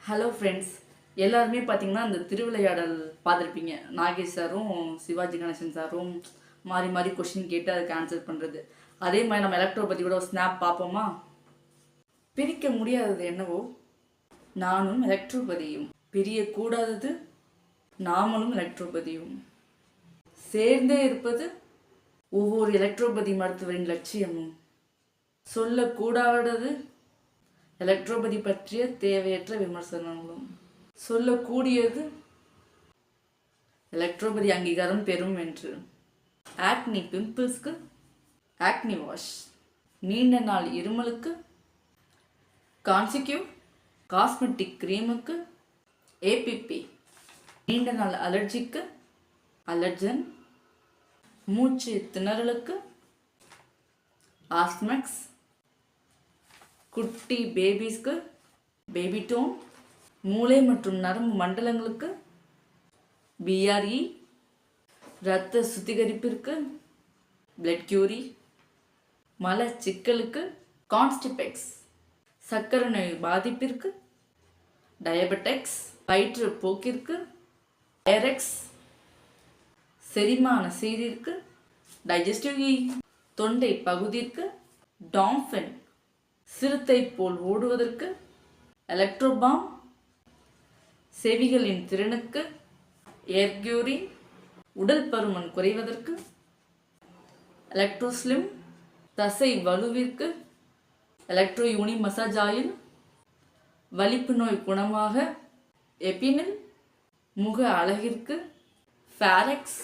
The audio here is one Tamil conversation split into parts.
ஹலோ ஃப்ரெண்ட்ஸ், எல்லாருமே பார்த்தீங்கன்னா அந்த திருவிளையாடல் பார்த்துருப்பீங்க. நாகேஷ் சாரும் சிவாஜி கணேசன் சாரும் மாறி மாறி கொஷின் கேட்டு அதுக்கு ஆன்சர் பண்ணுறது. அதே மாதிரி நம்ம எலக்ட்ரோபதி கூட ஒரு ஸ்னாப் பார்ப்போமா? பிரிக்க முடியாதது என்னவோ நானும் எலக்ட்ரோபதியும், பிரியக்கூடாதது நாமளும் எலக்ட்ரோபதியும், சேர்ந்தே இருப்பது ஒவ்வொரு எலக்ட்ரோபதி மருத்துவரின் லட்சியமும், சொல்லக்கூடாதது எலக்ட்ரோபதி பற்றிய தேவையற்ற விமர்சனங்களும், சொல்லக்கூடியது எலக்ட்ரோபதி அங்கீகாரம் பெறும் என்று. ஆக்னி பிம்பிள்ஸ்க்கு ஆக்னி வாஷ், நீண்ட நாள் இருமலுக்கு கான்சிக்யூ காஸ்மெட்டிக் கிரீமுக்கு ஏபிபி, நீண்ட நாள் அலர்ஜிக்கு அலர்ஜன், மூச்சு திணறலுக்கு ஆஸ்மெக்ஸ், குட்டி பேபிஸ்க்கு பேபி டோன், மூளை மற்றும் நரம்பு மண்டலங்களுக்கு பிஆர்இ, இரத்த சுத்திகரிப்பிற்கு பிளட் கியூரி, மலச்சிக்கலுக்கு கான்ஸ்டிபெக்ஸ், சர்க்கரை நோய் பாதிப்பிற்கு டயபெட்டிக்ஸ், வயிற்று போக்கிற்கு டைரெக்ஸ், செரிமான சீரிற்கு டைஜஸ்டிவ் இ, தொண்டை பகுதிற்கு டாம்ஃபென், சிறுத்தை போல் ஓடுவதற்கு எலக்ட்ரோபாம், செவிகளின் திறனுக்கு ஏர்க்யூரின், உடல் பருமன் குறைவதற்கு எலக்ட்ரோஸ்லிம், தசை வலுவிற்கு எலக்ட்ரோயூனி மசாஜ் ஆயில், வலிப்பு நோய் குணமாக எபினில், முக அழகிற்கு ஃபேரெக்ஸ்,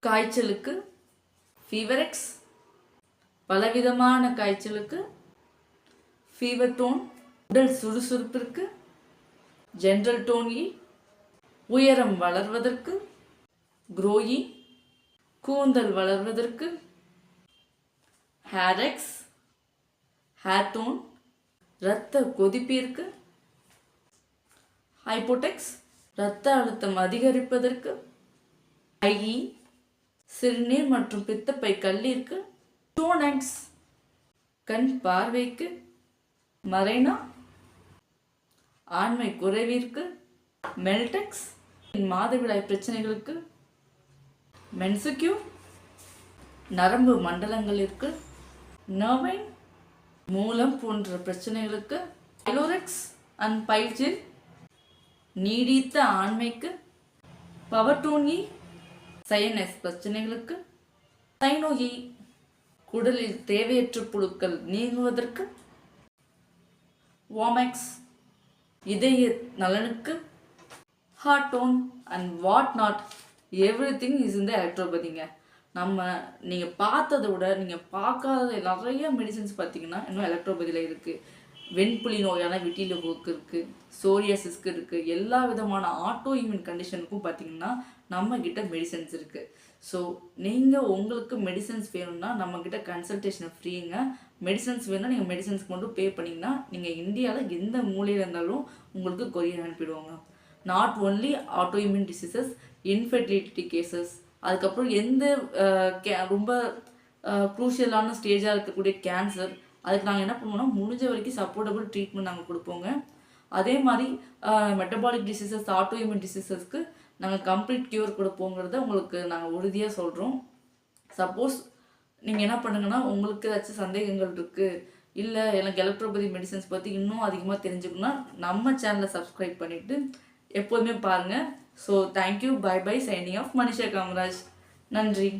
காய்ச்சலுக்கு ஃபீவரெக்ஸ், பலவிதமான காய்ச்சலுக்கு ஃபீவர் டோன், உடல் சுறுசுறுப்பிற்கு ஜென்ரல் டோன் இ, உயரம் வளர்வதற்கு க்ரோயி, கூந்தல் வளர்வதற்கு ஹேரெக்ஸ், ஹேர் டோன், இரத்த கொதிப்பிற்கு ஹைப்போடெக்ஸ், இரத்த அழுத்தம் அதிகரிப்பதற்கு ஐஇ, சிறுநீர் மற்றும் பித்தப்பை கல்லிற்கு டோனக்ஸ், கண் பார்வைக்கு மரைனா, ஆண்மை குறைவிற்கு மெல்டெக்ஸ், மாதவிடாய் பிரச்சனைகளுக்கு மென்சுக்யூ, நரம்பு மண்டலங்களிற்கு நர்வைன், மூலம் போன்ற பிரச்சனைகளுக்கு பைலோரெக்ஸ் அண்ட் பைல்ஜில், நீடித்த ஆண்மைக்கு பவர்டோனி, சைனஸ் பிரச்சனைகளுக்கு தைனோயி, குடலில் தேவையற்ற புழுக்கள் நீங்குவதற்கு வாமெக்ஸ், இதய நலனுக்கு heart tone and what not. Everything is இந்த எலக்ட்ரோபதிங்க. நீங்கள் பார்த்ததை விட நீங்கள் பார்க்காத நிறைய மெடிசன்ஸ் பார்த்தீங்கன்னா இன்னும் எலக்ட்ரோபதியில் இருக்குது. வெண்புலி நோயான விட்டிலிகோக்கு இருக்குது, சோரியாசிஸ்க்கு இருக்குது, எல்லா விதமான ஆட்டோ இம்யூன் கண்டிஷனுக்கும் பார்த்தீங்கன்னா நம்மக்கிட்ட மெடிசன்ஸ் இருக்குது. ஸோ நீங்கள் உங்களுக்கு மெடிசன்ஸ் வேணும்னா நம்மக்கிட்ட கன்சல்டேஷன் ஃப்ரீங்க. மெடிசன்ஸ் வேணும்னா நீங்கள் மெடிசன்ஸ்க்கு மட்டும் பே பண்ணிங்கன்னா நீங்கள் இந்தியாவில் எந்த மூலையில் இருந்தாலும் உங்களுக்கு கொரியர் அனுப்பிடுவாங்க. Not only autoimmune diseases, infertility cases, அதுக்கப்புறம் எந்த ரொம்ப க்ரூஷியலான ஸ்டேஜாக இருக்கக்கூடிய கேன்சர், அதுக்கு நாங்கள் என்ன பண்ணுவோம்னா முடிஞ்ச வரைக்கும் சப்போர்ட்டபுள் ட்ரீட்மெண்ட் நாங்கள் கொடுப்போங்க. அதே மாதிரி மெட்டபாலிக் டிசீசஸ், ஆட்டோ இம்யூன் டிசீசஸ்க்கு நாங்கள் கம்ப்ளீட் க்யூர் கொடுப்போங்கிறத உங்களுக்கு நாங்கள் உறுதியாக சொல்கிறோம். சப்போஸ் நீங்கள் என்ன பண்ணுங்கன்னா உங்களுக்கு ஏதாச்சும் சந்தேகங்கள் இருக்குது, இல்லை எனக்கு எலக்ட்ரோபதி மெடிசன்ஸ் பற்றி இன்னும் அதிகமாக தெரிஞ்சுக்கணும்னா நம்ம சேனலை சப்ஸ்கிரைப் பண்ணிவிட்டு எப்போதுமே பாருங்கள். So thank you, bye bye, signing off Manisha Kamaraj. நன்றி.